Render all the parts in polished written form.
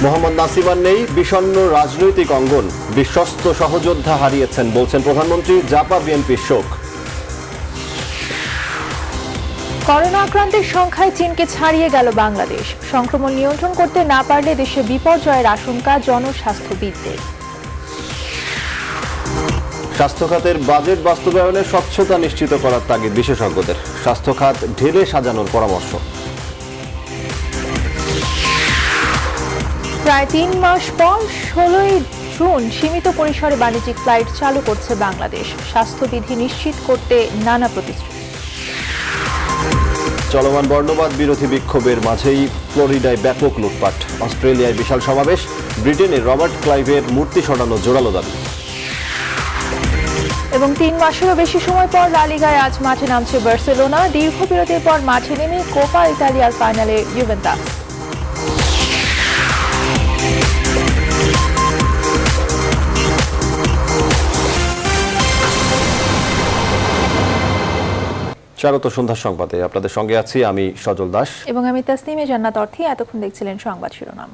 মোহাম্মদ নাসিম আর নেই, বিষণ্ণ রাজনৈতিক অঙ্গন। বিশ্বস্ত সহযোদ্ধা হারিয়েছেন বলছেন প্রধানমন্ত্রী। জাপা বিএনপির শোক। করোনা আক্রান্তের সংখ্যায় চীনকে ছাড়িয়ে গেল বাংলাদেশ। সংক্রমণ নিয়ন্ত্রণ করতে না পারলে দেশে বিপর্যয়ের আশঙ্কা জনস্বাস্থ্যবিদদের। স্বাস্থ্য খাতের বাজেট বাস্তবায়নে স্বচ্ছতা নিশ্চিত করার তাগিদ বিশেষজ্ঞদের। স্বাস্থ্য খাত ঢেলে সাজানোর পরামর্শ। প্রায় ৩ মাস পর ১৬ই জুন সীমিত পরিসরে বাণিজ্যিক ফ্লাইট চালু করছে বাংলাদেশ। স্বাস্থ্যবিধি নিশ্চিত করতে নানা প্রতিশ্রুতি। চলমান বর্ণবাদ বিরোধী বিক্ষোভের মাঝেই ফ্লোরিডায় ব্যাপক লুটপাট। অস্ট্রেলিয়ায় বিশাল সমাবেশ। ব্রিটেনে রবার্ট ক্লাইভের মূর্তি সরানো জোরালো দাবি। এবং ৩ মাসেরও বেশি সময় পর লা লিগায় আজ মাঠে নামছে বার্সেলোনা। দীর্ঘ বিরতির পর মাঠে নেমে কোপা ইতালিয়ার ফাইনালে জুভেন্টাস। স্বাগত সন্ধ্যার সংবাদে। আপনাদের সঙ্গে আছি আমি সজল দাস এবং আমি তাসনিমে জান্নাত অর্থী। এতক্ষণ দেখছিলেন সংবাদ শিরোনাম।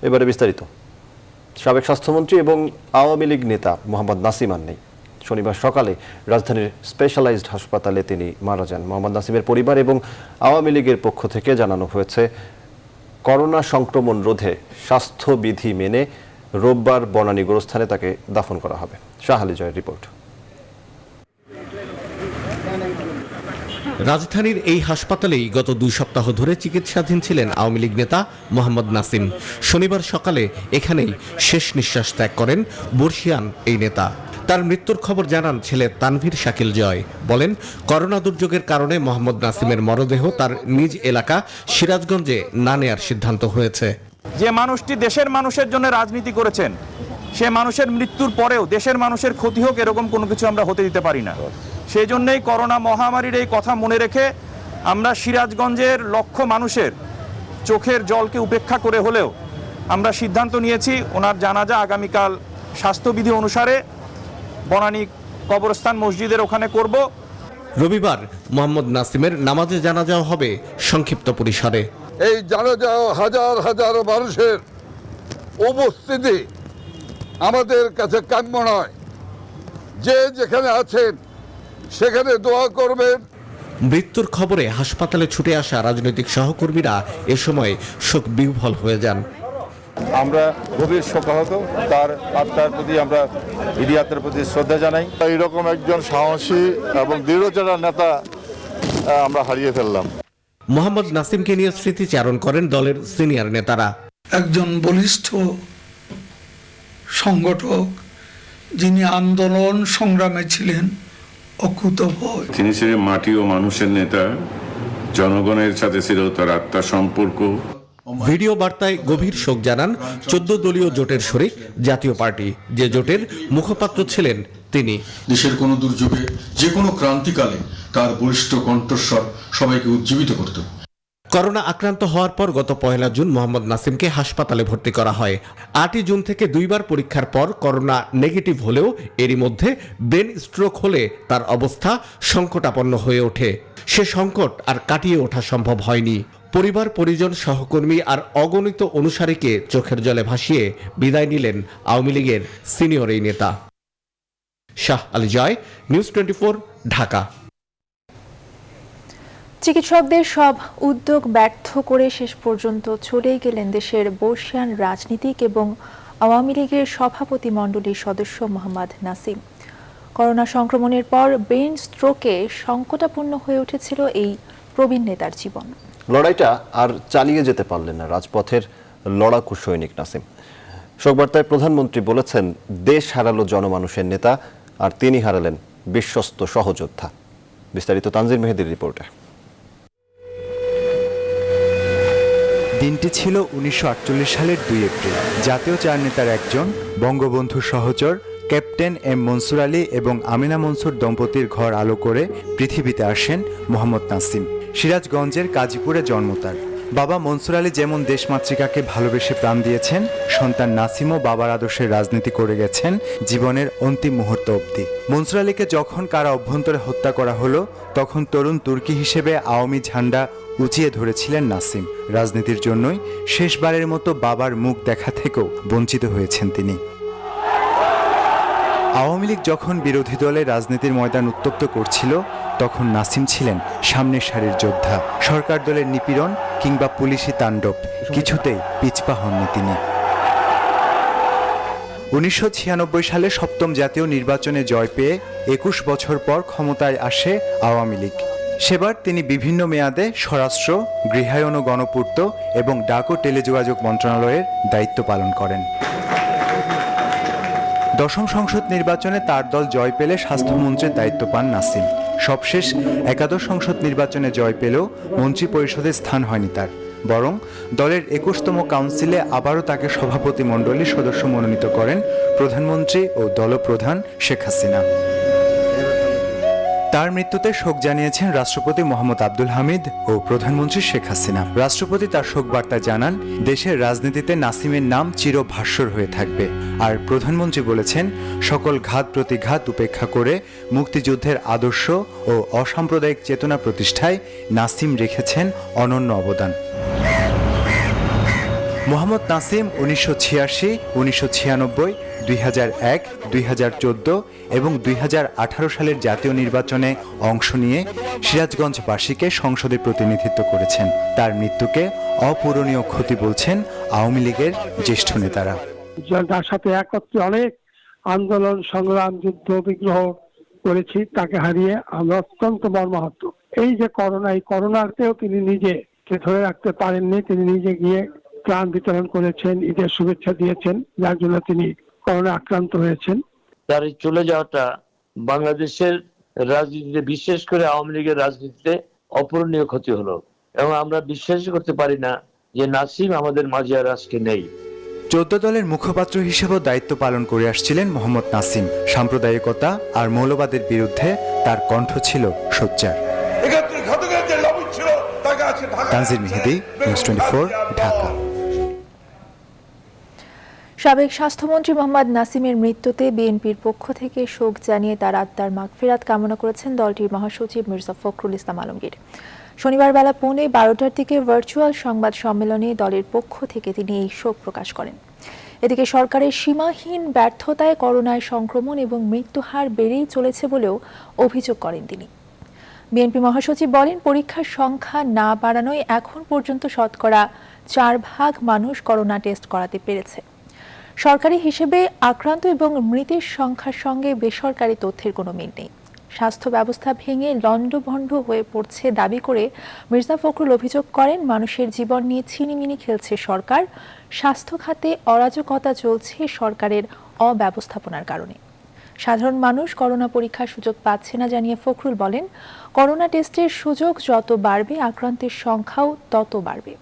এবারে বিস্তারিত। সাবেক স্বাস্থ্যমন্ত্রী এবং আওয়ামী লীগ নেতা মোহাম্মদ নাসিম আর নেই। শনিবার সকালে রাজধানীর স্পেশালাইজড হাসপাতালে তিনি মারা যান। মোহাম্মদ নাসিমের পরিবার এবং আওয়ামী লীগের পক্ষ থেকে জানানো হয়েছে, করোনা সংক্রমণ রোধে স্বাস্থ্যবিধি মেনে রোববার বনানী গোরস্থানে তাকে দাফন করা হবে। শাহ আলী জয়ের রিপোর্ট। রাজধানীর এই হাসপাতালেই গত 2 সপ্তাহ ধরে চিকিৎসাধীন ছিলেন আওয়ামী লীগ নেতা মোহাম্মদ নাসিম। শনিবার সকালে এখানেই শেষ নিঃশ্বাস ত্যাগ করেন বর্ষিয়ান এই নেতা। তার মৃত্যুর খবর জানান ছেলে তানভীর শাকিল জয়। বলেন, করোনা দুর্যোগের কারণে মোহাম্মদ নাসিমের মরদেহ তার নিজ এলাকা সিরাজগঞ্জে না নেয়ার সিদ্ধান্ত হয়েছে। যে মানুষটি দেশের মানুষের জন্য রাজনীতি করেছেন, সে মানুষের মৃত্যুর পরেও দেশের মানুষের ক্ষতি হোক এরকম কোনো কিছু আমরা হতে দিতে পারি না। সেই জন্যই করোনা মহামারীর এই কথা মনে রেখে আমরা সিরাজগঞ্জের লক্ষ মানুষের চোখের জলকে উপেক্ষা করে হলেও আমরা সিদ্ধান্ত নিয়েছি ওনার জানাজা আগামীকাল স্বাস্থ্যবিধি অনুসারে বনানী কবরস্থান মসজিদের ওখানে করব। রবিবার মোহাম্মদ নাসিমের নামাজে জানাজাও হবে সংক্ষিপ্ত পরিসরে। এই জানাজাও হাজার হাজার মানুষের উপস্থিতি আমাদের কাছে কাম্য নয়। যে যেখানে আছেন সেখানে দোয়া করবেন। মৃত্যুর খবরে হাসপাতালে ছুটে আসা রাজনৈতিক সহকর্মীরা এ সময় শোক বিহ্বল হয়ে যান। আমরা গভীর শোকাহত, তার আত্মার প্রতি আমরা ইদিয়াতের প্রতি শ্রদ্ধা জানাই। এইরকম একজন সাহসী এবং দৃঢ়চেতা নেতা আমরা হারিয়ে ফেললাম। মোহাম্মদ নাসিমকে নিয়ে স্মৃতিচারণ করেন দলের সিনিয়র নেতারা। একজন বলিষ্ঠ সংগঠক, যিনি আন্দোলন সংগ্রামে ছিলেন অকুতভয়। তিনি ছিলেন মাটি ও মানুষের নেতা, জনগণের সাথে ছিল তার আত্মার সম্পর্ক। ভিডিও বার্তায় গভীর শোক জানান 14 দলীয় জোটের শরিক জাতীয় পার্টি, যে জোটের মুখপাত্র ছিলেন তিনি। দেশের কোনো দুর্যোগে, যে কোনো ক্রান্তিকালে তার বলিষ্ঠ কণ্ঠস্বর সবাইকে উজ্জীবিত করত। করোনা আক্রান্ত হওয়ার পর গত 1 জুন মোহাম্মদ নাসিমকে হাসপাতালে ভর্তি করা হয়। 8 জুন থেকে 2 বার পরীক্ষার পর করোনা নেগেটিভ হলেও এরই মধ্যে ব্রেন স্ট্রোক হলে তার অবস্থা সংকটাপন্ন হয়ে ওঠে। সে সংকট আর কাটিয়ে ওঠা সম্ভব হয়নি। পরিবার, পরিজন, সহকর্মী আর অগণিত অনুসারীকে চোখের জলে ভাসিয়ে বিদায় নিলেন আওয়ামী লীগের সিনিয়র এই নেতা। শাহ আলী জয়, নিউজ 24, ঢাকা। চিকিৎসকদের সব উদ্যোগ ব্যর্থ করে শেষ পর্যন্ত চলেই গেলেন দেশের বর্ষিয়ান রাজনীতিক এবং আওয়ামী লীগের সভাপতি মণ্ডলীর সদস্য মোহাম্মদ নাসিম। করোনা সংক্রমণের পর ব্রেন স্ট্রোকে সংকটাপন্ন হয়ে উঠেছিল এই প্রবীণ নেতার জীবন। লড়াইটা আর চালিয়ে যেতে পারলেন না রাজপথের লড়াকু সৈনিক নাসিম। শোকবার্তায় প্রধানমন্ত্রী বলেছেন, দেশ হারালো জনমানুষের নেতা, আর তিনি হারালেন বিশ্বস্ত সহযোদ্ধা। বিস্তারিত তানজির মেহেদির রিপোর্টে। দিনটি ছিল 1948 সালের 2 এপ্রিল। জাতীয় চার নেতার একজন, বঙ্গবন্ধু সহচর ক্যাপ্টেন এম মনসুর আলী এবং আমিনা মনসুর দম্পতির ঘর আলো করে পৃথিবীতে আসেন মোহাম্মদ নাসিম। সিরাজগঞ্জের কাজীপুরে জন্ম তার। বাবা মনসুর আলী যেমন দেশমাতৃকাকে ভালোবেসে প্রাণ দিয়েছেন, সন্তান নাসিমও বাবার আদর্শের রাজনীতি করে গেছেন জীবনের অন্তিম মুহূর্ত অবধি। মনসুর আলীকে যখন কারা অভ্যন্তরে হত্যা করা হলো, তখন তরুণ তুর্কি হিসেবে আওয়ামী ঝান্ডা উঁচিয়ে ধরেছিলেন নাসিম। রাজনীতির জন্যই শেষবারের মতো বাবার মুখ দেখা থেকেও বঞ্চিত হয়েছেন তিনি। আওয়ামী লীগ যখন বিরোধী দলের রাজনীতির ময়দান উত্তপ্ত করছিল, তখন নাসিম ছিলেন সামনের সারির যোদ্ধা। সরকার দলের নিপীড়ন কিংবা পুলিশি তাণ্ডব কিছুতেই পিছপা হননি তিনি। 1996 সালে সপ্তম জাতীয় নির্বাচনে জয় পেয়ে 21 বছর পর ক্ষমতায় আসে আওয়ামী লীগ। সেবার তিনি বিভিন্ন মেয়াদে স্বরাষ্ট্র, গৃহায়ন ও গণপূর্ত এবং ডাক ও টেলিযোগাযোগ মন্ত্রণালয়ের দায়িত্ব পালন করেন। দশম সংসদ নির্বাচনে তার দল জয় পেলে স্বাস্থ্যমন্ত্রীর দায়িত্ব পান নাসিম। সবশেষ একাদশ সংসদ নির্বাচনে জয় পেলেও মন্ত্রী পরিষদে স্থান হয়নি তার, বরং দলের 21তম কাউন্সিলে আবারও তাকে সভাপতি মণ্ডলীর সদস্য মনোনীত করেন প্রধানমন্ত্রী ও দলপ্রধান শেখ হাসিনা। তার মৃত্যুতে শোক জানিয়েছেন রাষ্ট্রপতি মোহাম্মদ আব্দুল হামিদ ও প্রধানমন্ত্রী শেখ হাসিনা। রাষ্ট্রপতি তার শোক বার্তায় জানান, দেশের রাজনীতিতে নাসিমের নাম চিরভাস্বর হয়ে থাকবে। আর প্রধানমন্ত্রী বলেছেন, সকল ঘাত প্রতিঘাত উপেক্ষা করে মুক্তিযুদ্ধের আদর্শ ও অসাম্প্রদায়িক চেতনা প্রতিষ্ঠায় নাসিম রেখেছেন অনন্য অবদান। মোহাম্মদ নাসিম 1986, 1996, 2001, 2014 এবং 2018 সালের জাতীয় নির্বাচনে অংশ নিয়ে সিরাজগঞ্জবাসীকে সংসদে প্রতিনিধিত্ব করেছেন। তার মৃত্যুকে অপূরণীয় ক্ষতি বলছেন আওয়ামী লীগের জ্যেষ্ঠ নেতারা। তার সাথে একত্রে অনেক আন্দোলন, সংগ্রাম, যুদ্ধ বিগ্রহ করেছি, তাকে হারিয়ে আমরা অত্যন্ত মর্মাহত। এই যে করোনা, এই করোনাতেও তিনি নিজেকে ধরে রাখতে পারেননি। তিনি নিজে গিয়ে ত্রাণ বিতরণ করেছেন, ঈদের শুভেচ্ছা দিয়েছেন, যার জন্য তিনি করোনা আক্রান্ত হয়েছেন। তার এই চলে যাওয়াটা বাংলাদেশের রাজনীতিতে, বিশেষ করে আওয়ামী লীগের রাজনীতিতে অপূরণীয় ক্ষতি হলো, এবং আমরা বিশ্বাস করতে পারি না যে নাসিম আমাদের মাঝে আর আজকে নেই। 14 দলের মুখপাত্র হিসেবেও দায়িত্ব পালন করে আসছিলেন মোহাম্মদ নাসিম। সাম্প্রদায়িকতা আর মৌলবাদের বিরুদ্ধে তার কণ্ঠ ছিল সোচ্চার। তানজির মেহেদি, নিউজ 24, ঢাকা। সাবেক স্বাস্থ্যমন্ত্রী মোহাম্মদ নাসিমের মৃত্যুতে বিএনপির পক্ষ থেকে শোক জানিয়ে তার আত্মার মাগফিরাত কামনা করেছেন দলটির মহাসচিব মির্জা ফখরুল ইসলাম আলমগীর। শনিবার বেলা 11:15টার দিকে ভার্চুয়াল সংবাদ সম্মেলনে দলের পক্ষ থেকে তিনি এই শোক প্রকাশ করেন। এদিকে সরকারের সীমাহীন ব্যর্থতায় করোনায় সংক্রমণ এবং মৃত্যুহার বেড়েই চলেছে বলেও অভিযোগ করেন তিনি। বিএনপি মহাসচিব বলেন, পরীক্ষার সংখ্যা না বাড়ানোয় এখন পর্যন্ত শতকরা 4% মানুষ করোনা টেস্ট করাতে পেরেছে। সরকারি হিসেবে আক্রান্ত এবং মৃতের সংখ্যার সঙ্গে বেসরকারি তথ্যের কোনো মিল নেই। স্বাস্থ্য ব্যবস্থা ভেঙে লণ্ডভণ্ড হয়ে পড়ছে দাবি করে মির্জা ফখরুল অভিযোগ করেন, মানুষের জীবন নিয়ে ছিনিমিনি খেলছে সরকার। স্বাস্থ্য খাতে অরাজকতা চলছে সরকারের অব্যবস্থাপনার কারণে। সাধারণ মানুষ করোনা পরীক্ষার সুযোগ পাচ্ছে না জানিয়ে ফখরুল বলেন, করোনা টেস্টের সুযোগ যত বাড়বে আক্রান্তের সংখ্যাও তত বাড়বে।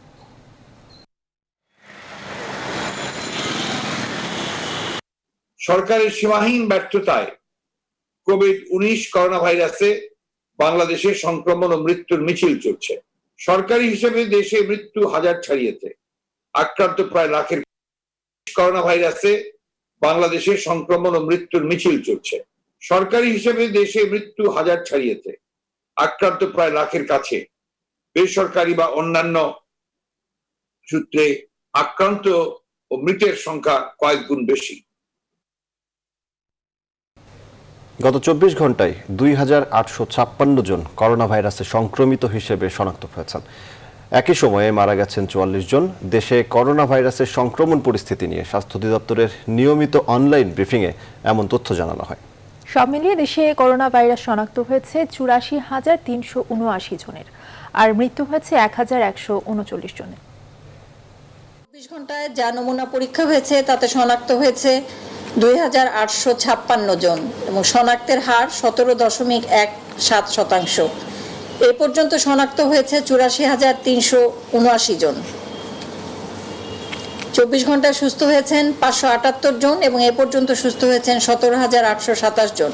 সরকারের সীমাহীন ব্যর্থতায় কোভিড-19 করোনা ভাইরাসে বাংলাদেশে সংক্রমণ ও মৃত্যুর মিছিল চলছে। সরকারি হিসেবে দেশে মৃত্যু 1000 ছাড়িয়েছে, আক্রান্ত প্রায় লাখের। করোনা ভাইরাসে বাংলাদেশে সংক্রমণ ও মৃত্যুর মিছিল চলছে। সরকারি হিসেবে দেশে মৃত্যু 1000 ছাড়িয়েছে, আক্রান্ত প্রায় লাখের কাছে। বেসরকারি বা অন্যান্য সূত্রে আক্রান্ত ও মৃতের সংখ্যা কয়েক গুণ বেশি। গত 24 ঘন্টায় 2856 জন করোনা ভাইরাসে সংক্রমিত হিসেবে শনাক্ত হয়েছেন। একই সময়ে মারা গেছেন 44 জন। দেশে করোনা ভাইরাসের সংক্রমণ পরিস্থিতি নিয়ে স্বাস্থ্য অধিদপ্তরের নিয়মিত অনলাইন ব্রিফিংয়ে এমন তথ্য জানানো হয়। সব মিলিয়ে দেশে করোনা ভাইরাস শনাক্ত হয়েছে 84,379 জনের, আর মৃত্যু হয়েছে 1,139 জনের। 24 ঘন্টায় যা নমুনা পরীক্ষা হয়েছে তাতে শনাক্ত হয়েছে 2856 জন এবং শনাক্তের হার 17.17%। এ পর্যন্ত শনাক্ত হয়েছে 84,379 জন। 24 ঘন্টায় সুস্থ হয়েছেন 578 জন এবং এ পর্যন্ত সুস্থ হয়েছেন 17,827 জন।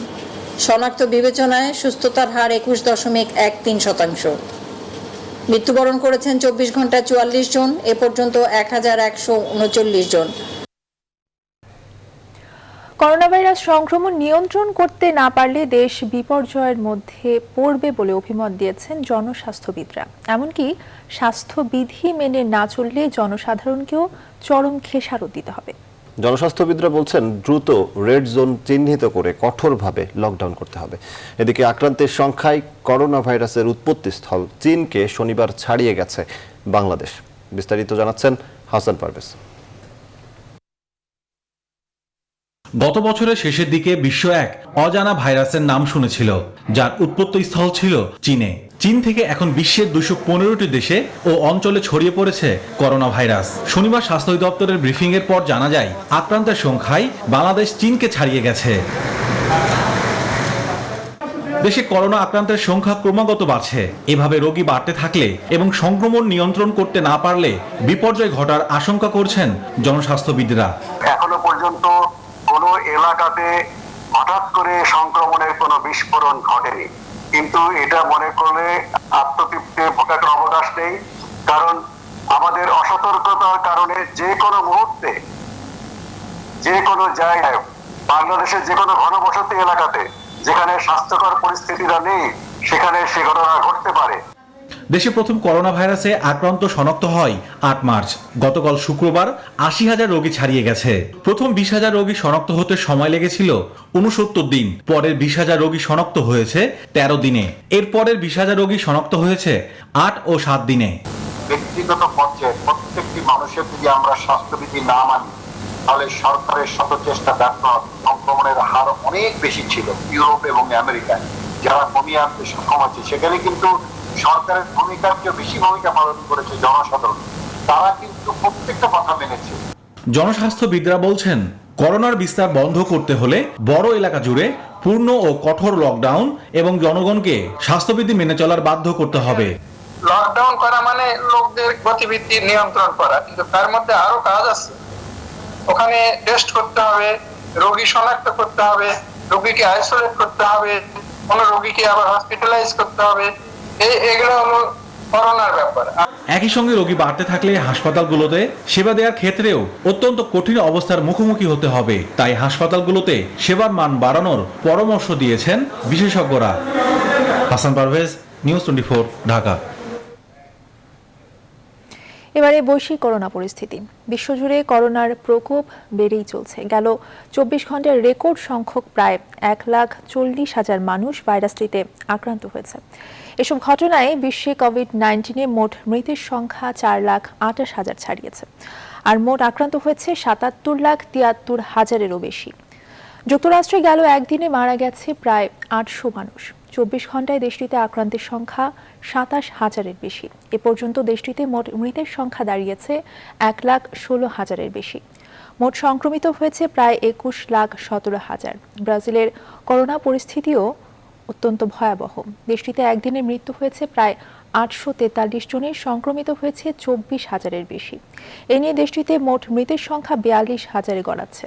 শনাক্ত বিবেচনায় সুস্থতার হার 21.13%। মৃত্যুবরণ করেছেন 24 ঘন্টায় 44 জন, এ পর্যন্ত 1139 জন। করোনা ভাইরাস সংক্রমণ নিয়ন্ত্রণ করতে না পারলে দেশ বিপর্যয়ের মধ্যে পড়বে বলে অভিমত দিয়েছেন জনস্বাস্থ্যবিদরা। এমনকি স্বাস্থ্যবিধি মেনে না চললে জনসাধারণকেও চরম খেসারত দিতে হবে। জনস্বাস্থ্যবিদরা বলছেন দ্রুত রেড জোন চিহ্নিত করে কঠোরভাবে লকডাউন করতে হবে। এদিকে আক্রান্তের সংখ্যায় করোনা ভাইরাসের উৎপত্তিস্থল চীনকে শনিবার ছাড়িয়ে গেছে বাংলাদেশ। বিস্তারিত জানাচ্ছেন হাসান পারভেজ। গত বছরের শেষের দিকে বিশ্ব এক অজানা ভাইরাসের নাম শুনেছিল, যার উৎপত্তিস্থল ছিল চীনে। চীন থেকে এখন বিশ্বের 215টি দেশে ও অঞ্চলে ছড়িয়ে পড়েছে করোনা ভাইরাস। শনিবার স্বাস্থ্য অধিদপ্তরের ব্রিফিং এর পর জানা যায়, আক্রান্তের সংখ্যায় বাংলাদেশ চীনকে ছাড়িয়ে গেছে। দেশে করোনা আক্রান্তের সংখ্যা ক্রমাগত বাড়ছে। এভাবে রোগী বাড়তে থাকলে এবং সংক্রমণ নিয়ন্ত্রণ করতে না পারলে বিপর্যয় ঘটার আশঙ্কা করছেন জনস্বাস্থ্যবিদরা। এখনো পর্যন্ত কোনো এলাকাতে হঠাৎ করে সংক্রমণের কোনো বিস্ফোরণ ঘটেনি, কিন্তু এটা মনে করলে আত্মতৃপ্তি ভোটার অবকাশ নেই। কারণ আমাদের অসতর্কতার কারণে যে কোনো মুহূর্তে যে কোনো জায়গায়, বাংলাদেশের যে কোনো ঘনবসতি এলাকাতে যেখানে স্বাস্থ্যকর পরিস্থিতিটা নেই, সেখানে সে ঘটনা ঘটতে পারে। দেশে প্রথম করোনা ভাইরাসে আক্রান্ত শনাক্ত হয় 8 মার্চ। গতকাল শুক্রবার 80,000 রোগী ছাড়িয়ে গেছে। প্রথম 20,000 রোগী শনাক্ত হতে সময় লেগেছিল 69 দিন। পরের 20,000 রোগী শনাক্ত হয়েছে 13 দিনে। এরপরের 20,000 রোগী শনাক্ত হয়েছে 8 ও 7 দিনে। ব্যক্তিগত পর্যায়ে প্রত্যেকটি মানুষের যদি আমরা স্বাস্থ্যবিধি না মানি, তাহলে সরকারের শত চেষ্টা ব্যর্থ হবে। সংক্রমণের হার অনেক বেশি ছিল ইউরোপ এবং আমেরিকায়, যারা কমিয়ে আনতে সক্ষম হচ্ছে। সেখানে কিন্তু সরকারের ভূমিকার চেয়ে বেশি ভূমিকা পালন করেছে জনসাধারণ। তারা কিন্তু প্রত্যেকটা কথা মেনেছে। জনস্বাস্থ্যবিদরা বলছেন, করোনার বিস্তার বন্ধ করতে হলে বড় এলাকা জুড়ে পূর্ণ ও কঠোর লকডাউন এবং জনগণকে স্বাস্থ্যবিধি মেনে চলার বাধ্য করতে হবে। লকডাউন করা মানে লোকদের গতিবিধি নিয়ন্ত্রণ করা, কিন্তু তার মধ্যে আরো কাজ আছে। ওখানে টেস্ট করতে হবে, রোগী শনাক্ত করতে হবে, রোগীকে আইসোলেট করতে হবে, কোন রোগীকে আবার হসপিটালাইজ করতে হবে। এগুলো হলো করোনার ব্যাপার। একই সঙ্গে রোগী বাড়তে থাকলে হাসপাতালগুলোতে সেবা দেওয়ার ক্ষেত্রেও অত্যন্ত কঠিন অবস্থার মুখোমুখি হতে হবে। তাই হাসপাতালগুলোতে সেবার মান বাড়ানোর পরামর্শ দিয়েছেন বিশেষজ্ঞরা। হাসান পারভেজ, নিউজ 24, ঢাকা। এবারে বৈশ্বিক করোনা পরিস্থিতি। বিশ্বজুড়ে করোনার প্রকোপ বেড়েই চলছে। গেল 24 ঘন্টায় রেকর্ড সংখ্যক প্রায় 1,40,000 মানুষ ভাইরাসটিতে আক্রান্ত হয়েছে। এসব ঘটনায় বিশ্বে কোভিড-19 মোট মৃতের সংখ্যা 4,28,000 ছাড়িয়েছে। আর মোট আক্রান্ত হয়েছে 77,73,000-এরও বেশি। যুক্তরাষ্ট্রে গেল একদিনে মারা গেছে প্রায় 800 মানুষ। 24 ঘন্টায় দেশটিতে আক্রান্তের সংখ্যা 27,000-এর বেশি। এ পর্যন্ত দেশটিতে মোট মৃতের সংখ্যা দাঁড়িয়েছে 1,16,000-এর বেশি। মোট সংক্রমিত হয়েছে প্রায় 21,17,000। ব্রাজিলের করোনা পরিস্থিতিও অত্যন্ত ভয়াবহ। দেশটিতে একদিনে মৃত্যু হয়েছে প্রায় 843 জনের, সংক্রমিত হয়েছে 24,000-এর বেশি। এ নিয়ে দেশটিতে মোট মৃতের সংখ্যা 42,000-এ গড়াচ্ছে।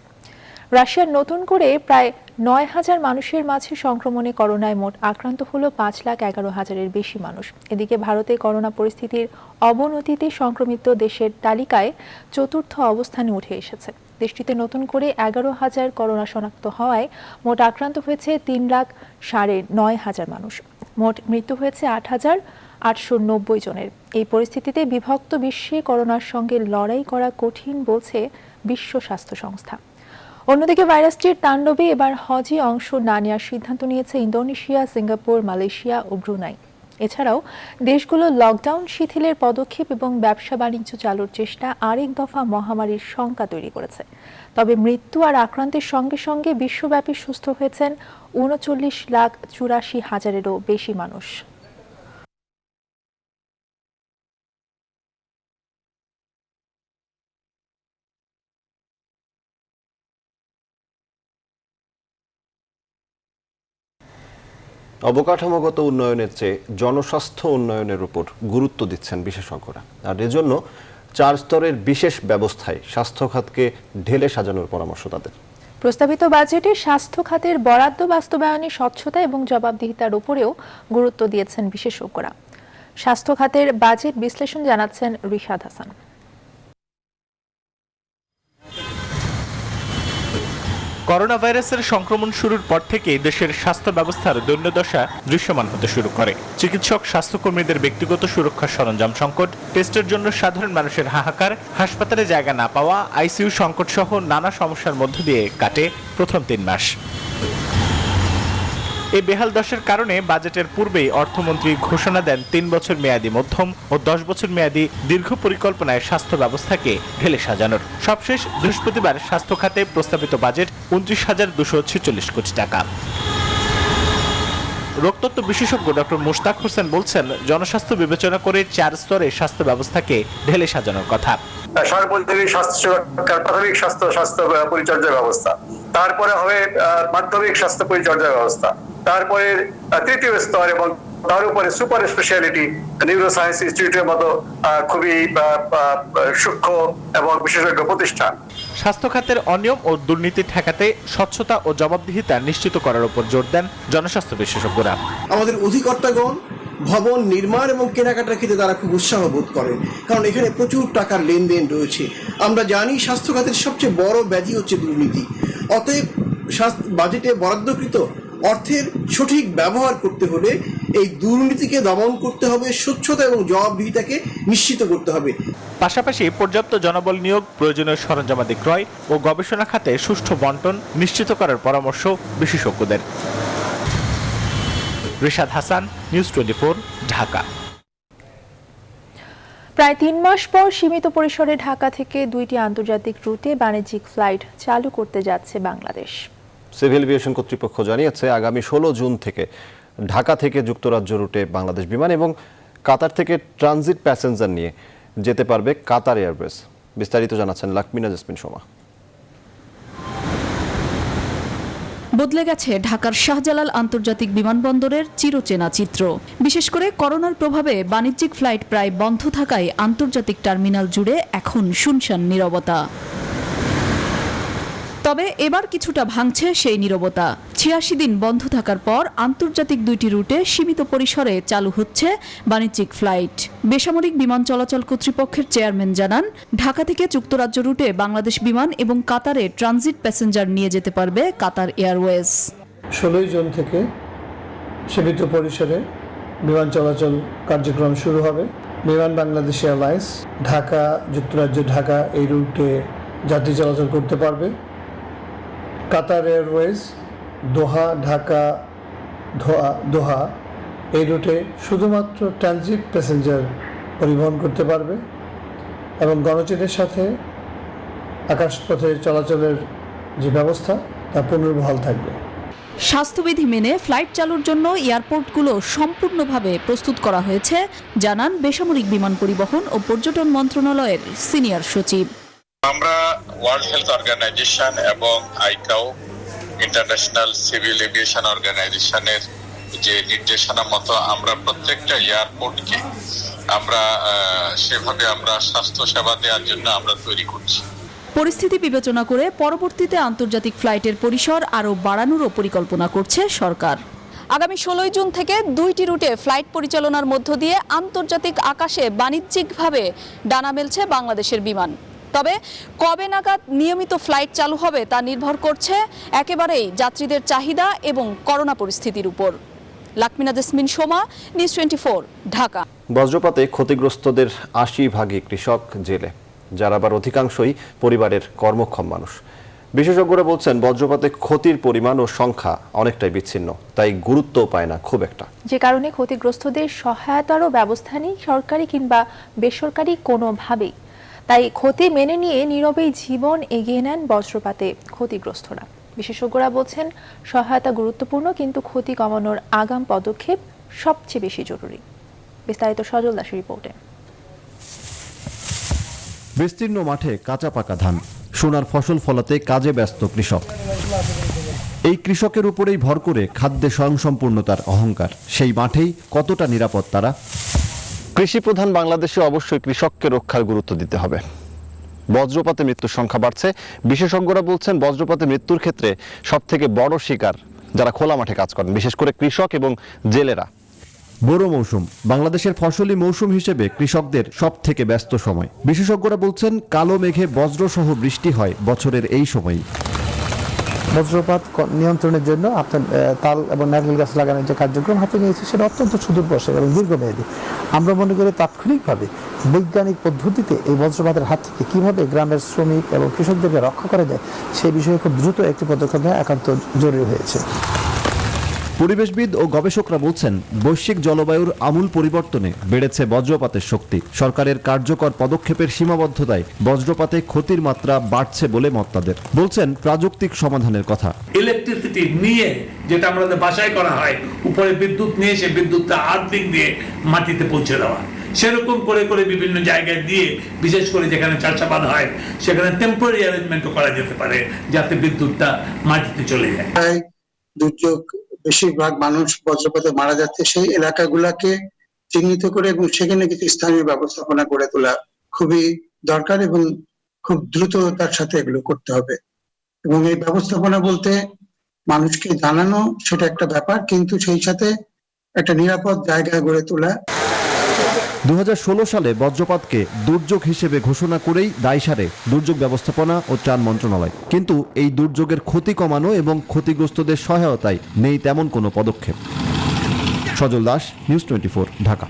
রাশিয়ার নতুন করে প্রায় 9,000 মানুষের মাঝে সংক্রমণে করোনায় মোট আক্রান্ত হলো 5,11,000-এর বেশি মানুষ। এদিকে ভারতে করোনা পরিস্থিতির অবনতিতে সংক্রমিত দেশের তালিকায় 4র্থ অবস্থানে উঠে এসেছে। দেশটিতে নতুন করে 11,000 করোনা শনাক্ত হওয়ায় মোট আক্রান্ত হয়েছে 3,09,000 মানুষ। মোট মৃত্যু হয়েছে 8,890 জনের। এই পরিস্থিতিতে বিভক্ত বিশ্বে করোনার সঙ্গে লড়াই করা কঠিন বলছে বিশ্ব স্বাস্থ্য সংস্থা। অন্যদিকে ভাইরাসটির তাণ্ডবে এবার হজে অংশ না নেওয়ার সিদ্ধান্ত নিয়েছে ইন্দোনেশিয়া, সিঙ্গাপুর, মালয়েশিয়া ও ব্রুনাই। এছাড়াও দেশগুলো লকডাউন শিথিলের পদক্ষেপ এবং ব্যবসা বাণিজ্য চালুর চেষ্টা আরেক দফা মহামারীর শঙ্কা তৈরি করেছে। তবে মৃত্যু আর আক্রান্তের সঙ্গে সঙ্গে বিশ্বব্যাপী সুস্থ হয়েছেন 39,84,000-এরও বেশি মানুষ। অবকাঠামোগত উন্নয়নের চেয়ে জনস্বাস্থ্য উন্নয়নের উপর গুরুত্ব দিচ্ছেন বিশেষজ্ঞরা। আর এজন্য 4 স্তরের বিশেষ ব্যবস্থায় স্বাস্থ্য খাতকে ঢেলে সাজানোর পরামর্শ তাদের। প্রস্তাবিত বাজেটে স্বাস্থ্য খাতের বরাদ্দ বাস্তবায়নে স্বচ্ছতা এবং জবাবদিহিতার উপরেও গুরুত্ব দিয়েছেন বিশেষজ্ঞরা। স্বাস্থ্য খাতের বাজেট বিশ্লেষণ জানাচ্ছেন রিশাদ হাসান। করোনা ভাইরাসের সংক্রমণ শুরুর পর থেকে দেশের স্বাস্থ্য ব্যবস্থার দৈন্যদশা দৃশ্যমান হতে শুরু করে। চিকিৎসক, স্বাস্থ্যকর্মীদের ব্যক্তিগত সুরক্ষার সরঞ্জাম সংকট, টেস্টের জন্য সাধারণ মানুষের হাহাকার, হাসপাতালে জায়গা না পাওয়া, আইসিইউ সংকট সহ নানা সমস্যার মধ্য দিয়ে কাটে প্রথম 3 মাস। এই বেহাল দশার কারণে বাজেটের পূর্বেই অর্থমন্ত্রী ঘোষণা দেন 3 বছর মেয়াদী মধ্যম ও 10 বছর মেয়াদী দীর্ঘ পরিকল্পনায় স্বাস্থ্য ব্যবস্থাকে ঢেলে সাজানোর। সবশেষ বৃহস্পতিবার স্বাস্থ্য খাতে প্রস্তাবিত বাজেট 29,246 কোটি টাকা। রোগতত্ত্ব বিশেষজ্ঞ ডক্টর মুশতাক হোসেন বলছেন, জনস্বাস্থ্য বিবেচনা করে 4 স্তরে স্বাস্থ্য ব্যবস্থাকে ঢেলে সাজানোর কথা। সার্বজনীন স্বাস্থ্য সুরক্ষার প্রাথমিক স্বাস্থ্য পরিচর্যা ব্যবস্থা, তারপরে হবে মাধ্যমিক স্বাস্থ্য পরিচর্যা ব্যবস্থা, তারপরে তৃতীয় স্তর এবং তার উপরে সুপার স্পেশালিটি নিউরোসায়েন্স ইনস্টিটিউটের মতো খুবই সূক্ষ্ম এবং বিশেষজ্ঞ প্রতিষ্ঠান। স্বাস্থ্য খাতের অনিয়ম ও দুর্নীতি ঠেকাতে স্বচ্ছতা ও জবাবদিহিতা নিশ্চিত করার উপর জোর দেন জনস্বাস্থ্য বিশেষজ্ঞরা। আমাদের অধিকর্তাগণ ভবন নির্মাণ এবং কেনাকাটার ক্ষেত্রে তারা খুব উৎসাহ বোধ করেন, কারণ এখানে প্রচুর টাকার লেনদেন রয়েছে। আমরা জানি স্বাস্থ্য খাতের সবচেয়ে বড় ব্যাধি হচ্ছে দুর্নীতি। অতএব বাজেটে বরাদ্দকৃত অর্থের সঠিক ব্যবহার করতে হলে এই দুর্নীতিকে দমন করতে হবে, স্বচ্ছতা এবং জবাবদিহিতাকে নিশ্চিত করতে হবে। পাশাপাশি পর্যাপ্ত জনবল নিয়োগ, প্রয়োজনীয় সরঞ্জামাদি ক্রয় ও গবেষণা খাতে সুষ্ঠু বন্টন নিশ্চিত করার পরামর্শ বিশেষজ্ঞদের। রিশাদ হাসান, নিউজ 24, ঢাকা। প্রায় 3 মাস পর সীমিত পরিসরে ঢাকা থেকে 2টি আন্তর্জাতিক রুটে বাণিজ্যিক ফ্লাইট চালু করতে যাচ্ছে বাংলাদেশ। সিভিল এভিয়েশন কর্তৃপক্ষ জানিয়েছে, আগামী 16 জুন থেকে ঢাকা থেকে যুক্তরাজ্য রুটে বাংলাদেশ বিমান এবং কাতার থেকে ট্রানজিট প্যাসেঞ্জার নিয়ে যেতে পারবে কাতার এয়ারওয়েজ। বিস্তারিত জানাচ্ছেন লাকমিনা জেসমিন সোমা। বদলে গেছে ঢাকার শাহজালাল আন্তর্জাতিক বিমানবন্দরের চিরচেনা চিত্র। বিশেষ করে করোনার প্রভাবে বাণিজ্যিক ফ্লাইট প্রায় বন্ধ থাকায় আন্তর্জাতিক টার্মিনাল জুড়ে এখন শুনশান নীরবতা। তবে এবার কিছুটা ভাঙছে সেই নীরবতা। 86 দিন বন্ধ থাকার পর আন্তর্জাতিক 2টি রুটে সীমিত পরিসরে চালু হচ্ছে বাণিজ্যিক ফ্লাইট। বেসামরিক বিমান চলাচল কর্তৃপক্ষের চেয়ারম্যান জানান, ঢাকা থেকে যুক্তরাজ্য রুটে বাংলাদেশ বিমান এবং কাতারে ট্রানজিট প্যাসেঞ্জার নিয়ে যেতে পারবে কাতার এয়ারওয়েজ। 16 জুন থেকে সীমিত পরিসরে বিমান চলাচল কার্যক্রম শুরু হবে। বিমান বাংলাদেশ এয়ারলাইন্স ঢাকা যুক্তরাজ্য ঢাকা এই রুটে যাত্রী চলাচল করতে পারবে। কাতার এয়ারওয়েজ দোহা ঢাকা দোহা এই রুটে শুধুমাত্র ট্রানজিট প্যাসেঞ্জার পরিবহন করতে পারবে এবং গণচেনের সাথে আকাশপথে চলাচলের যে ব্যবস্থা তা পুনর্বহাল থাকবে। স্বাস্থ্যবিধি মেনে ফ্লাইট চালুর জন্য এয়ারপোর্টগুলো সম্পূর্ণভাবে প্রস্তুত করা হয়েছে, জানান বেসামরিক বিমান পরিবহন ও পর্যটন মন্ত্রণালয়ের সিনিয়র সচিব। আমরা ওয়ার্ল্ড হেলথ অর্গানাইজেশন এবং আইকাও ইন্টারন্যাশনাল সিভিল এভিয়েশন অর্গানাইজেশনের যে নির্দেশনা মতো আমরা প্রত্যেকটা এয়ারপোর্টকে সেভাবে আমরা স্বাস্থ্য সেবা দেওয়ার জন্য আমরা তৈরি করছি। পরিস্থিতি বিবেচনা করে পরবর্তীতে আন্তর্জাতিক ফ্লাইটের পরিসর আরও বাড়ানোরও পরিকল্পনা করছে সরকার। আগামী 16 জুন থেকে 2টি রুটে ফ্লাইট পরিচালনার মধ্য দিয়ে আন্তর্জাতিক আকাশে বাণিজ্যিকভাবে ডানা মেলছে বাংলাদেশের বিমান। তবে কবে নাগাদ নিয়মিত ফ্লাইট চালু হবে তা নির্ভর করছে একেবারেই যাত্রীদের চাহিদা এবং করোনা পরিস্থিতির উপর। লাকমিনা জেসমিন সোমা, নিউজ 24, ঢাকা। বজ্রপাতে ক্ষতিগ্রস্তদের 80% কৃষক জেলে, যার আবার অধিকাংশই পরিবারের কর্মক্ষম মানুষ। বিশেষজ্ঞরা বলছেন, বজ্রপাতে ক্ষতির পরিমাণ ও সংখ্যা অনেকটাই বিচ্ছিন্ন, তাই গুরুত্বও পায় না খুব একটা। যে কারণে ক্ষতিগ্রস্তদের সহায়তারও ব্যবস্থা নেই সরকারি কিংবা বেসরকারি কোনোভাবেই। তাই ক্ষতি মেনে নিয়ে নীরবেই জীবন এগিয়ে নেন বজ্রপাতে ক্ষতিগ্রস্তরা। বিশেষজ্ঞরা বলছেন, সহায়তা গুরুত্বপূর্ণ, কিন্তু ক্ষতি কমানোর আগাম পদক্ষেপ সবচেয়ে বেশি জরুরি। বিস্তারিত সজল দাসের রিপোর্টে। বিস্তীর্ণ মাঠে কাঁচা পাকা ধান, সোনার ফসল ফলাতে কাজে ব্যস্ত কৃষক। এই কৃষকের উপরেই ভর করে খাদ্যে স্বয়ংসম্পূর্ণতার অহংকার। সেই মাঠেই কতটা নিরাপদ তারা? কৃষি প্রধান বাংলাদেশে অবশ্যই কৃষককে রক্ষার গুরুত্ব দিতে হবে। বজ্রপাতে মৃত্যুর সংখ্যা বাড়ছে। বিশেষজ্ঞরা বলছেন, বজ্রপাতে মৃত্যুর ক্ষেত্রে সবথেকে বড় শিকার যারা খোলা মাঠে কাজ করেন, বিশেষ করে কৃষক এবং জেলেরা। বোরো মৌসুম বাংলাদেশের ফসলি মৌসুম হিসেবে কৃষকদের সবথেকে ব্যস্ত সময়। বিশেষজ্ঞরা বলছেন কালো মেঘে বজ্রসহ বৃষ্টি হয় বছরের এই সময়ই। বজ্রপাত নিয়ন্ত্রণের জন্য আপনার তাল এবং নারকেল গাছ লাগানোর যে কার্যক্রম হাতে নিয়েছে সেটা অত্যন্ত সুদূরপ্রসারী এবং দীর্ঘমেয়াদী। আমরা মনে করি তাৎক্ষণিকভাবে বৈজ্ঞানিক পদ্ধতিতে এই বজ্রপাতের হাত থেকে কিভাবে গ্রামের শ্রমিক এবং কৃষকদেরকে রক্ষা করা যায় সেই বিষয়ে খুব দ্রুত একটি পদক্ষেপ নেওয়া একান্ত জরুরি হয়েছে। পরিবেশবিদ ও গবেষকরা বলছেন বৈশ্বিক জলবায়ুর আমূল পরিবর্তনে বেড়েছে বজ্রপাতের শক্তি। সরকারের কার্যকর পদক্ষেপের সীমাবদ্ধতায় বজ্রপাতে ক্ষতির মাত্রা বাড়ছে বলে মত তাদের। বলছেন প্রাযুক্তিক সমাধানের কথা। ইলেকট্রিসিটি নিয়ে যেটা আমাদের বাসায় করা হয়, উপরে বিদ্যুৎ নিয়ে সে বিদ্যুৎটা আর্থিং দিয়ে মাটিতে পৌঁছে দেওয়া, সেরকম করে করে বিভিন্ন জায়গায় দিয়ে, বিশেষ করে যেখানে চাষাবাদ হয় সেখানে টেম্পোরারি অ্যারেঞ্জমেন্টও করা যেতে পারে যাতে বিদ্যুৎটা মাটিতে চলে যায়। দুর্যোগ বেশিরভাগ মানুষ বজ্রপাতে মারা যাচ্ছে, সেই এলাকাগুলোকে চিহ্নিত করে এবং সেখানে কিছু স্থানীয় ব্যবস্থাপনা গড়ে তোলা খুবই দরকার এবং খুব দ্রুততার সাথে এগুলো করতে হবে। এবং এই ব্যবস্থাপনা বলতে মানুষকে জানানো সেটা একটা ব্যাপার, কিন্তু সেই সাথে একটা নিরাপদ জায়গা গড়ে তোলা। 2016 সালে বজ্রপাতকে দুর্যোগ হিসেবে ঘোষণা করেই দায় সারে দুর্যোগ ব্যবস্থাপনা ও ত্রাণ মন্ত্রণালয়। কিন্তু এই দুর্যোগের ক্ষতি কমানো এবং ক্ষতিগ্রস্তদের সহায়তায় নেই তেমন কোনো পদক্ষেপ। সজল দাস, নিউজ 24, ঢাকা।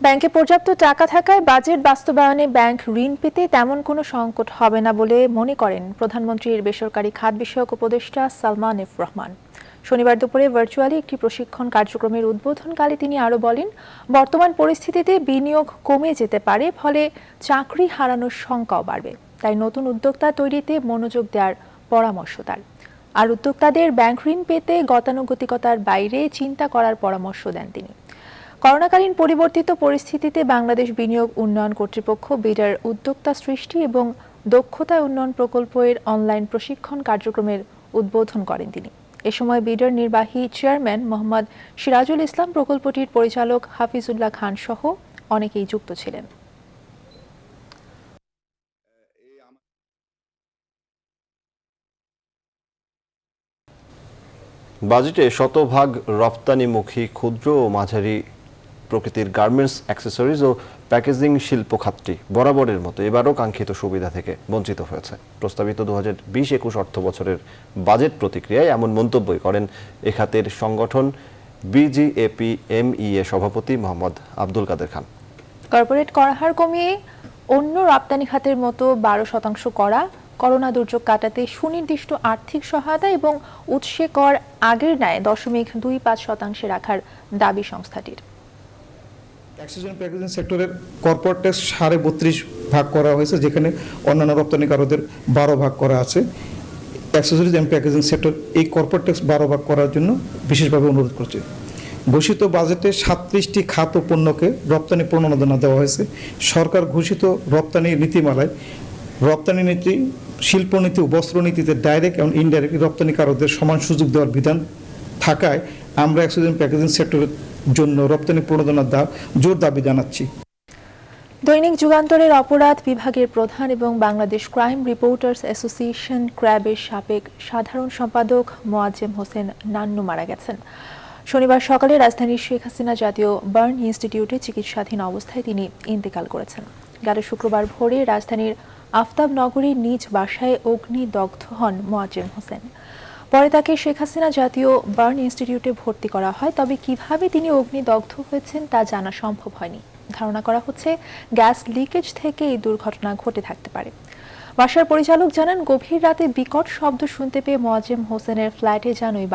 ব্যাংকে পর্যাপ্ত টাকা থাকায় বাজেট বাস্তবায়নে ব্যাংক ঋণ পেতে তেমন কোনো সংকট হবে না বলে মনে করেন প্রধানমন্ত্রীর বেসরকারি খাত বিষয়ক উপদেষ্টা সালমান এফ রহমান। শনিবার দুপুরে ভার্চুয়ালি একটি প্রশিক্ষণ কার্যক্রমের উদ্বোধনকালে তিনি আরও বলেন, বর্তমান পরিস্থিতিতে বিনিয়োগ কমে যেতে পারে, ফলে চাকরি হারানোর শঙ্কাও বাড়বে। তাই নতুন উদ্যোক্তা তৈরিতে মনোযোগ দেওয়ার পরামর্শ তার। আর উদ্যোক্তাদের ব্যাংক ঋণ পেতে গতানুগতিকতার বাইরে চিন্তা করার পরামর্শ দেন তিনি। করোনাকালীন পরিবর্তিত পরিস্থিতিতে বাংলাদেশ বিনিয়োগ উন্নয়ন কর্তৃপক্ষ বিডার উদ্যোক্তা সৃষ্টি এবং দক্ষতা উন্নয়ন প্রকল্পের অনলাইন প্রশিক্ষণ কার্যক্রমের উদ্বোধন করেন তিনি। এ সময় বিডার নির্বাহী চেয়ারম্যান মোহাম্মদ সিরাজুল ইসলাম, প্রকল্পটির পরিচালক হাফিজুল্লাহ খান সহ অনেকেই যুক্ত ছিলেন। বাজেটে শতভাগ রপ্তানিমুখী ক্ষুদ্র ও মাঝারি প্রকৃতির গার্মেন্টস, অ্যাক্সেসরিজ ও প্যাকেজিং শিল্প খাতটি বরাবরের মতো এবারও কাঙ্ক্ষিত সুবিধা থেকে বঞ্চিত হয়েছে। প্রস্তাবিত 2020-21 অর্থ বছরের বাজেট প্রতিক্রিয়ায় এমন মন্তব্যই করেন এ খাতের সংগঠন BGAPMEA সভাপতি মোহাম্মদ আব্দুল কাদের খান। কর্পোরেট কর হার কমিয়ে অন্য রপ্তানি খাতের মতো 12% করা, করোনা দুর্যোগ কাটাতে সুনির্দিষ্ট আর্থিক সহায়তা এবং উৎসে কর আগের ন্যায় 0.25% রাখার দাবি সংস্থাটির। অ্যাক্সেসরিজ প্যাকেজিং সেক্টরের কর্পোরেট ট্যাক্স 32.5 ভাগ করা হয়েছে, যেখানে অন্যান্য রপ্তানিকারকদের 12 ভাগ করা আছে। অ্যাক্সেসরিজ এন্ড প্যাকেজিং সেক্টর এই কর্পোরেট ট্যাক্স 12 ভাগ করার জন্য বিশেষভাবে অনুরোধ করছে। ঘোষিত বাজেটে 37টি খাত ও পণ্যকে রপ্তানি প্রণোদনা দেওয়া হয়েছে। সরকার ঘোষিত রপ্তানি নীতিমালায় রপ্তানি নীতি, শিল্পনীতি ও বস্ত্রনীতিতে ডাইরেক্ট এবং ইনডাইরেক্ট রপ্তানিকারকদের সমান সুযোগ দেওয়ার বিধান থাকায় আমরা অ্যাক্সেসরিজ প্যাকেজিং সেক্টরের জন্য রপ্তানি প্রণোদনার জোর দাবি জানাচ্ছি। দৈনিক যুগান্তরের অপরাধ বিভাগের প্রধান এবং বাংলাদেশ ক্রাইম রিপোর্টার্স অ্যাসোসিয়েশন ক্র্যাবের সাবেক সাধারণ সম্পাদক মোয়াজ্জেম হোসেন নান্নু মারা গেছেন। শনিবার সকালে রাজধানীর শেখ হাসিনা জাতীয় বার্ন ইনস্টিটিউটে চিকিৎসাধীন অবস্থায় তিনি ইন্তেকাল করেছেন। গত শুক্রবার ভোরে রাজধানীর আফতাবনগরীর নিজ বাসায় অগ্নিদগ্ধ হন মোয়াজ্জেম হোসেন। পরে তাকে শেখ হাসিনা জাতীয় বার্ন ইনস্টিটিউটে ভর্তি করা হয়, তবে কিভাবে তিনি অগ্নিদগ্ধ হয়েছেন তা জানা সম্ভব হয়নি। ধারণা করা হচ্ছে গ্যাস লিকেজ থেকে এই দুর্ঘটনা ঘটে থাকতে পারে। বাসার পরিচালক জানান, গভীর রাতে বিকট শব্দ শুনতে পেয়ে মোয়াজ্জেম হোসেনের ফ্ল্যাটে যান ওই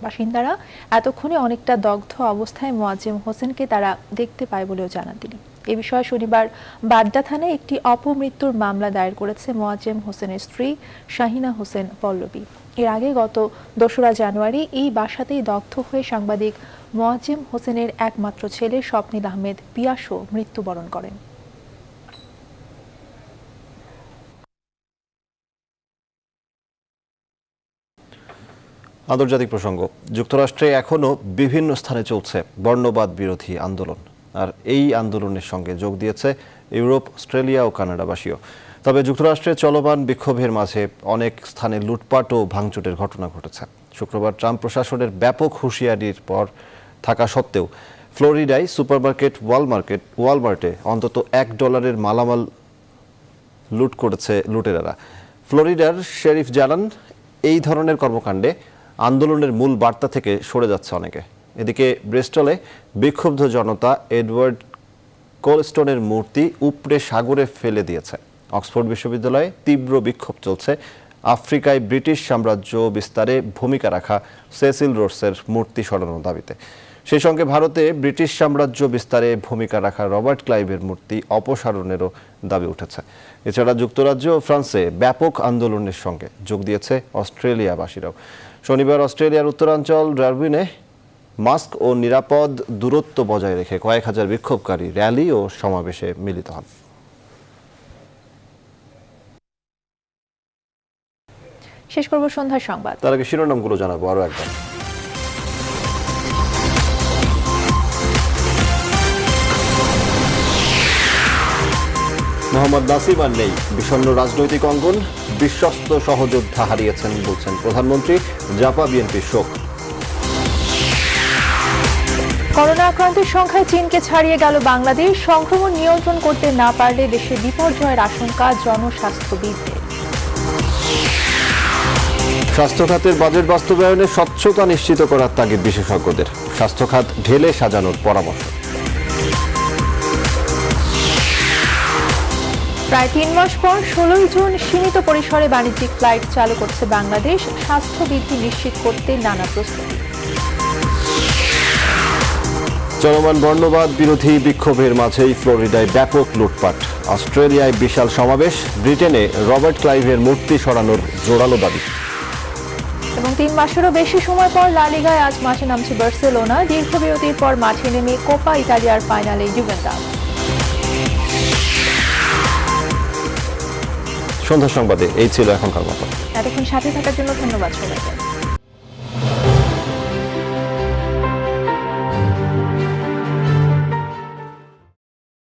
বাসিন্দারা। এতক্ষণে অনেকটা দগ্ধ অবস্থায় মোয়াজ্জেম হোসেনকে তারা দেখতে পায় বলেও জানান তিনি। এ বিষয়ে শনিবার বাড্ডা থানায় একটি অপমৃত্যুর মামলা দায়ের করেছে মোয়াজ্জেম হোসেনের স্ত্রী শাহিনা হোসেন পল্লবী। এর আগে গত 2রা জানুয়ারি এই বাসাতেই দগ্ধ হয়ে সাংবাদিক মোয়াজ্জেম হোসেনের একমাত্র ছেলে স্বপ্নিল আহমেদ পিয়াসও মৃত্যুবরণ করেন। আন্তর্জাতিক প্রসঙ্গ। যুক্তরাষ্ট্রে এখনও বিভিন্ন স্থানে চলছে বর্ণবাদ বিরোধী আন্দোলন, আর এই আন্দোলনের সঙ্গে যোগ দিয়েছে ইউরোপ, অস্ট্রেলিয়া ও কানাডাবাসীও। তবে যুক্তরাষ্ট্রে চলমান বিক্ষোভের মাঝে অনেক স্থানে লুটপাট ও ভাঙচুরের ঘটনা ঘটেছে। শুক্রবার ট্রাম্প প্রশাসনের ব্যাপক হুঁশিয়ারির পর থাকা সত্ত্বেও ফ্লোরিডায় সুপারমার্কেট ওয়ালমার্টে অন্তত $1 মালামাল লুট করেছে লুটেরারা। ফ্লোরিডার শেরিফ জানান, এই ধরনের কর্মকাণ্ডে আন্দোলনের মূল বার্তা থেকে সরে যাচ্ছে অনেকে। এদিকে ব্রিস্টলে বিক্ষুব্ধ জনতা এডওয়ার্ড কোলস্টোনের মূর্তি উপড়ে সাগরে ফেলে দিয়েছে। অক্সফোর্ড বিশ্ববিদ্যালয়ে তীব্র বিক্ষোভ চলছে আফ্রিকায় ব্রিটিশ সাম্রাজ্য বিস্তারে ভূমিকা রাখা সেসিল রোডসের মূর্তি সরানোর দাবিতে। সেই সঙ্গে ভারতে ব্রিটিশ সাম্রাজ্য বিস্তারে ভূমিকা রাখা রবার্ট ক্লাইভের মূর্তি অপসারণেরও দাবি উঠেছে। এছাড়া যুক্তরাজ্য ও ফ্রান্সে ব্যাপক আন্দোলনের সঙ্গে যোগ দিয়েছে অস্ট্রেলিয়াবাসীরাও। শনিবার অস্ট্রেলিয়ার উত্তরাঞ্চল ডারউইনে মাস্ক ও নিরাপদ দূরত্ব বজায় রেখে কয়েক হাজার বিক্ষোভকারী র্যালি ও সমাবেশে মিলিত হন। শেষ করব সন্ধ্যার সংবাদ। তার আগে শিরোনামগুলো জানাবো আরো একবার। মোহাম্মদ নাসিম আর নেই, বিষণ্ণ রাজনৈতিক অঙ্গন, বিশ্বস্ত সহযোদ্ধা হারিয়েছেন বলছেন প্রধানমন্ত্রী। জাপা বিএনপির শোক। করোনা আক্রান্তের সংখ্যায় চীনকে ছাড়িয়ে গেল বাংলাদেশ। সংক্রমণ নিয়ন্ত্রণ করতে না পারলে দেশে বিপর্যয়ের আশঙ্কা জনস্বাস্থ্যবিদদের। স্বাস্থ্য খাতের বাজেট বাস্তবায়নে স্বচ্ছতা নিশ্চিত করার তাগিদ বিশেষজ্ঞদের। স্বাস্থ্য খাত ঢেলে সাজানোর পরামর্শ। প্রায় 3 মাস পর 16 জুন সীমিত পরিসরে বাণিজ্যিক ফ্লাইট চালু করছে বাংলাদেশ। স্বাস্থ্যবিধি নিশ্চিত করতে নানা প্রস্তুতি। চলমান বর্ণবাদ বিরোধী বিক্ষোভের মাঝেই ফ্লোরিডায় ব্যাপক লুটপাট। অস্ট্রেলিয়ায় বিশাল সমাবেশ। ব্রিটেনে রবার্ট ক্লাইভের মূর্তি সরানোর জোরালো দাবি। এবং 3 মাসেরও বেশি সময় পর লা লিগায় আজ মাঠে নামছে বার্সেলোনা। দীর্ঘ বিরতির পর মাঠে নেমে কোপা ইতালিয়ার ফাইনালে জুভেন্টাস। সন্ধ্যা সংবাদে এই ছিল এখনকার মতো। এতক্ষণ সাথে থাকার জন্য ধন্যবাদ সবাইকে।